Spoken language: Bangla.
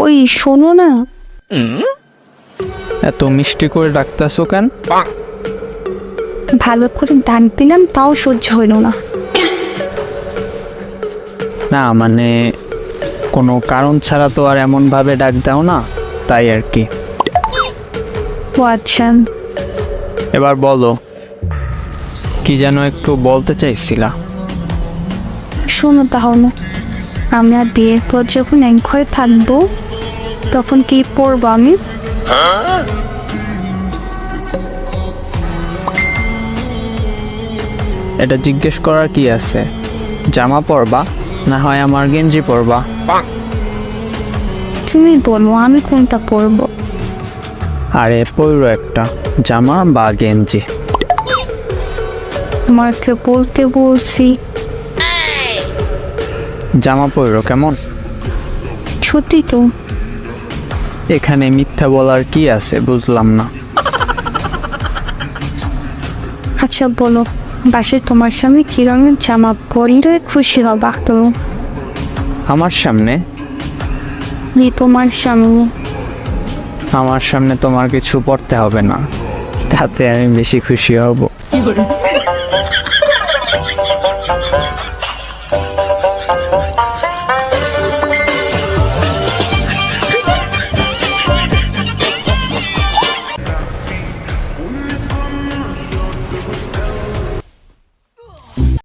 ওই শোনো না, এত মিষ্টি করে ডাকতেছো কেন? ভালো করে ডাক দিলাম তাও সহ্য হইল না। না মানে কোনো কারণ ছাড়া তো আর এমন ভাবে ডাক দাও না, তাই আর কি। ও আচ্ছা, এবার বলো, কি যেন একটু বলতে চাইছিলা? শোনো তাহলে, আমি আর বিয়ের পর যখন এক ঘরে থাকবো তখন কি পরবো আমি? এটা জিজ্ঞেস করার কি আছে? জামা পরবা না হয় আমার গেঞ্জি পরবা? তুমি বলো আমি কোনটা পরবো। আরে পরো একটা জামা বা গেঞ্জি। তোমাকে বলতে বলছি। জামা পরো কেমন? সত্যি তো। এখানে মিথ্যা বলার কি আছে বুঝলাম না। আচ্ছা বলো, বাসে তোমার সামনে কি রঙের জামা পরলে খুশি হবা তুমি? আমার সামনে? তোমার সামনে। আমার সামনে তোমার কিছু পড়তে হবে না, তাতে আমি বেশি খুশি হব।